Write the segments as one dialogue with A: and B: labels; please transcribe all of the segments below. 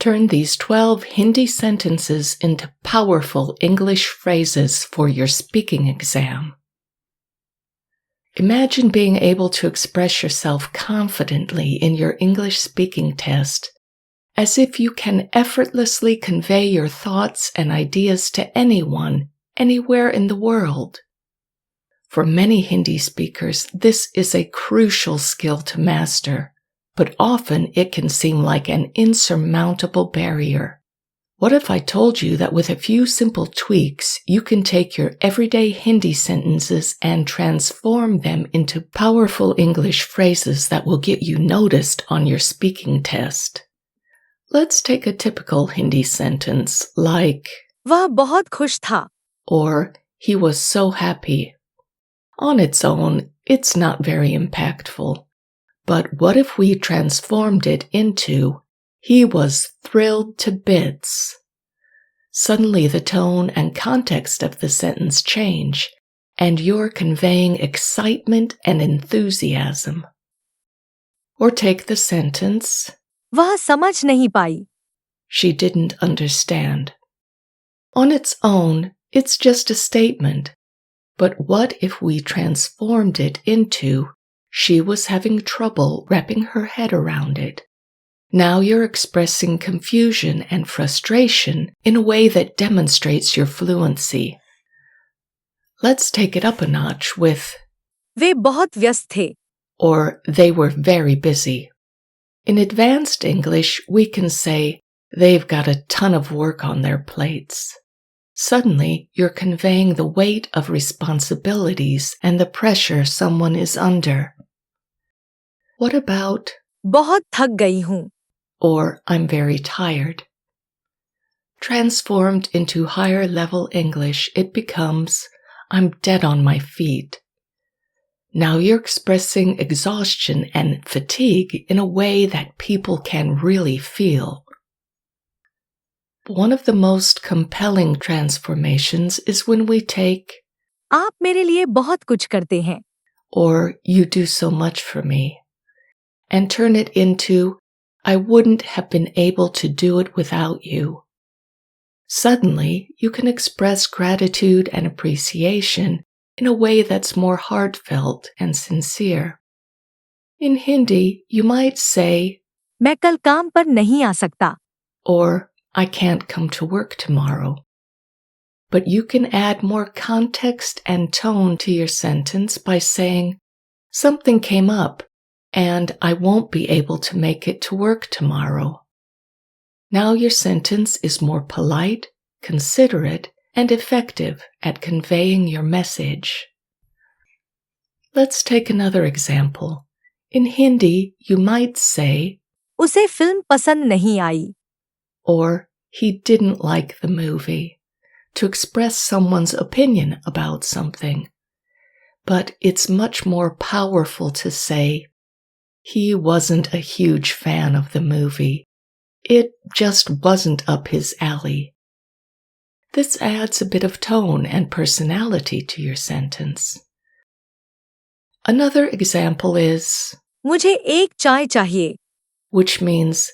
A: Turn these 12 Hindi sentences into powerful English phrases for your speaking exam. Imagine being able to express yourself confidently in your English speaking test, as if you can effortlessly convey your thoughts and ideas to anyone, anywhere in the world. For many Hindi speakers, this is a crucial skill to master, but often it can seem like an insurmountable barrier. What if I told you that with a few simple tweaks, you can take your everyday Hindi sentences and transform them into powerful English phrases that will get you noticed on your speaking test? Let's take a typical Hindi sentence like,
B: वह बहुत खुश था.
A: Or, he was so happy. On its own, it's not very impactful. But what if we transformed it into, he was thrilled to bits? Suddenly the tone and context of the sentence change, and you're conveying excitement and enthusiasm. Or take the sentence,
B: वह समझ नहीं पाई.
A: she didn't understand. On its own, it's just a statement. But what if we transformed it into, she was having trouble wrapping her head around it? Now you're expressing confusion and frustration in a way that demonstrates your fluency. Let's take it up a notch with,
B: वे बहुत व्यस्त थे.
A: or they were very busy. In advanced English, we can say, they've got a ton of work on their plates. Suddenly, you're conveying the weight of responsibilities and the pressure someone is under. What about,
B: बहुत थक गई हूँ.
A: or I'm very tired? Transformed into higher level English, it becomes, I'm dead on my feet. Now you're expressing exhaustion and fatigue in a way that people can really feel. One of the most compelling transformations is when we take,
B: आप मेरे लिए बहुत कुछ करते हैं.
A: or you do so much for me, and turn it into, I wouldn't have been able to do it without you. Suddenly, you can express gratitude and appreciation in a way that's more heartfelt and sincere. In Hindi, you might say,
B: मैं कल काम पर नहीं आ सकता.
A: or I can't come to work tomorrow. But you can add more context and tone to your sentence by saying, something came up, and I won't be able to make it to work tomorrow. Now your sentence is more polite, considerate, and effective at conveying your message. Let's take another example. In Hindi, you might say,
B: उसे film पसंद नहीं आई.
A: or he didn't like the movie, to express someone's opinion about something. But it's much more powerful to say, he wasn't a huge fan of the movie. It just wasn't up his alley. This adds a bit of tone and personality to your sentence. Another example is,
B: मुझे एक चाय चाहिए.
A: which means,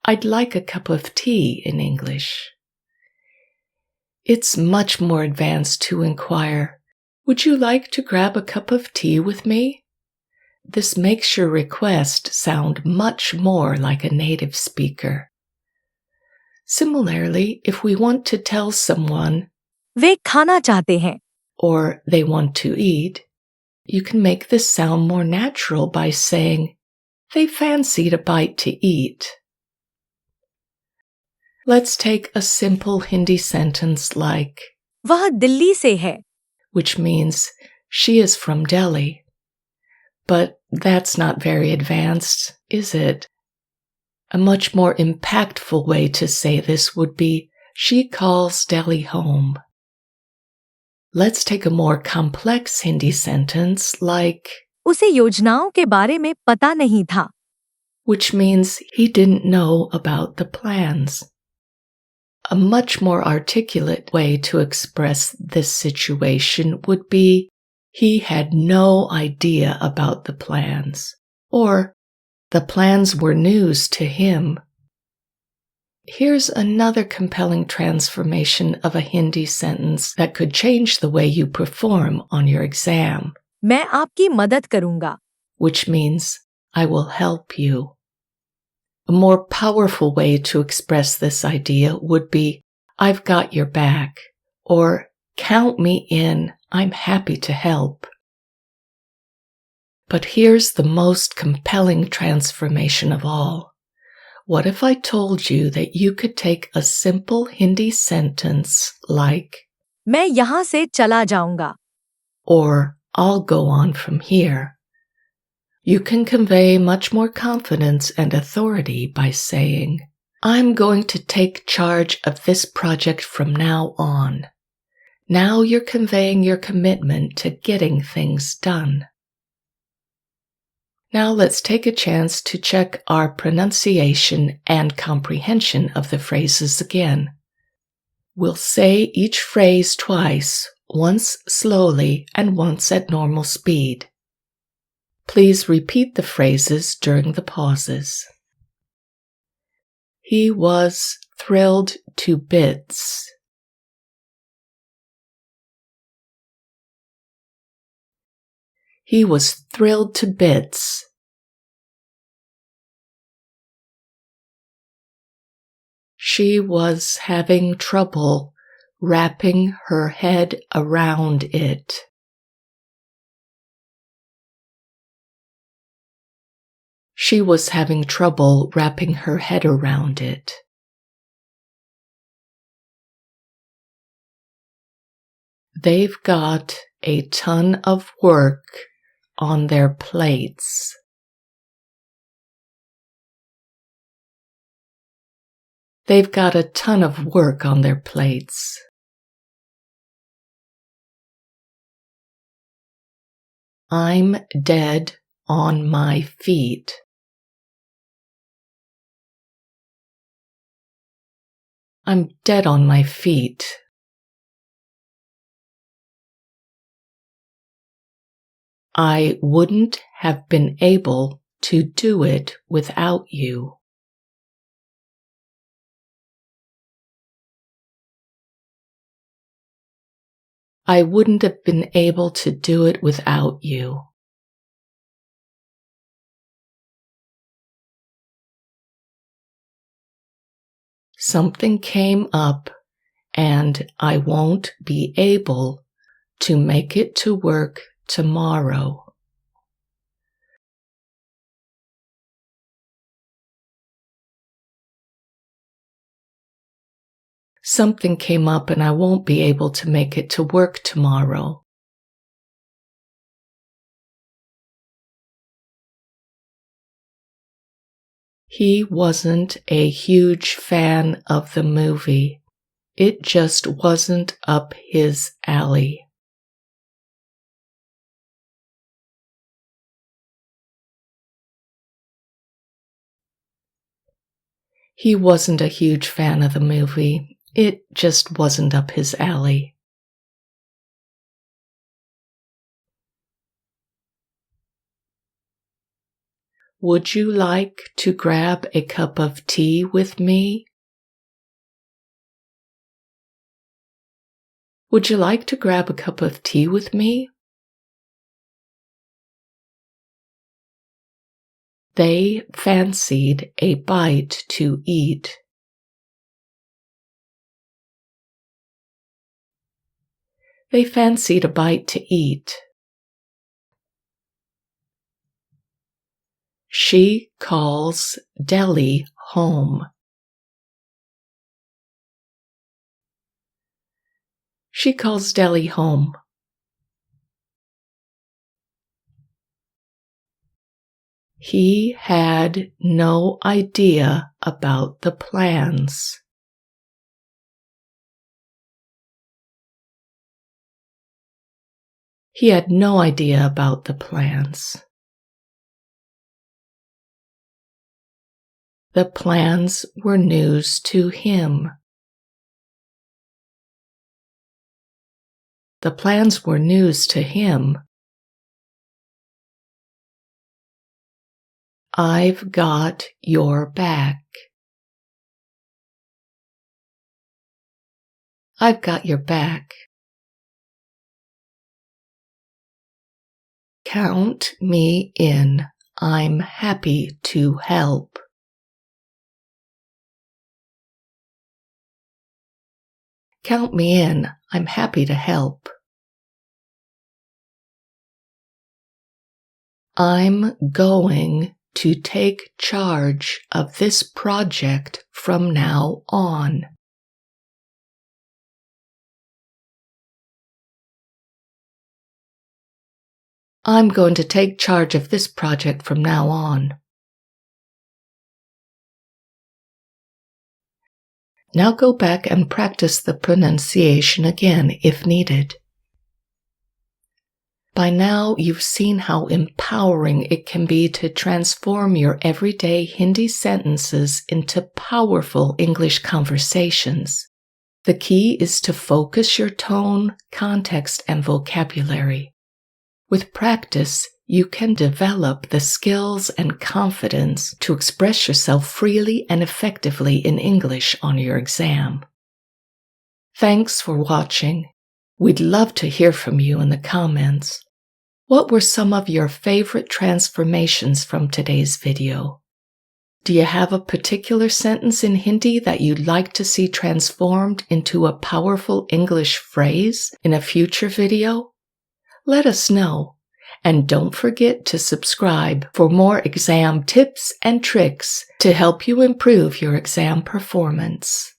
A: I'd like a cup of tea in English. It's much more advanced to inquire, would you like to grab a cup of tea with me? This makes your request sound much more like a native speaker. Similarly, if we want to tell someone,
B: वे खाना चाहते हैं.
A: or they want to eat, you can make this sound more natural by saying, they fancied a bite to eat. Let's take a simple Hindi sentence like,
B: वह दिल्ली से है.
A: which means she is from Delhi. But that's not very advanced, is it? A much more impactful way to say this would be, she calls Delhi home. Let's take a more complex Hindi sentence like,
B: उसे योजनाओं के बारे में पता नहीं था.
A: which means he didn't know about the plans. A much more articulate way to express this situation would be, he had no idea about the plans, or the plans were news to him. Here's another compelling transformation of a Hindi sentence that could change the way you perform on your exam,
B: मैं आपकी मदद करूंगा.
A: which means I will help you. A more powerful way to express this idea would be, I've got your back, or count me in, I'm happy to help. But here's the most compelling transformation of all. What if I told you that you could take a simple Hindi sentence like,
B: मैं यहाँ से चला जाऊंगा.
A: or I'll go on from here. You can convey much more confidence and authority by saying, I'm going to take charge of this project from now on. Now you're conveying your commitment to getting things done. Now let's take a chance to check our pronunciation and comprehension of the phrases again. We'll say each phrase twice, once slowly and once at normal speed. Please repeat the phrases during the pauses. He was thrilled to bits. He was thrilled to bits. She was having trouble wrapping her head around it. She was having trouble wrapping her head around it. They've got a ton of work on their plates. They've got a ton of work on their plates. I'm dead on my feet. I'm dead on my feet. I wouldn't have been able to do it without you. I wouldn't have been able to do it without you. Something came up and I won't be able to make it to work tomorrow. Something came up and I won't be able to make it to work tomorrow. He wasn't a huge fan of the movie. It just wasn't up his alley. He wasn't a huge fan of the movie. It just wasn't up his alley. Would you like to grab a cup of tea with me? Would you like to grab a cup of tea with me? They fancied a bite to eat. They fancied a bite to eat. She calls Delhi home. She calls Delhi home. He had no idea about the plans. He had no idea about the plans. The plans were news to him. The plans were news to him. I've got your back. I've got your back. Count me in. I'm happy to help. Count me in. I'm happy to help. I'm going to take charge of this project from now on. I'm going to take charge of this project from now on. Now go back and practice the pronunciation again if needed. By now, you've seen how empowering it can be to transform your everyday Hindi sentences into powerful English conversations. The key is to focus your tone, context, and vocabulary. With practice, you can develop the skills and confidence to express yourself freely and effectively in English on your exam. Thanks for watching. We'd love to hear from you in the comments. What were some of your favorite transformations from today's video? Do you have a particular sentence in Hindi that you'd like to see transformed into a powerful English phrase in a future video? Let us know. And don't forget to subscribe for more exam tips and tricks to help you improve your exam performance.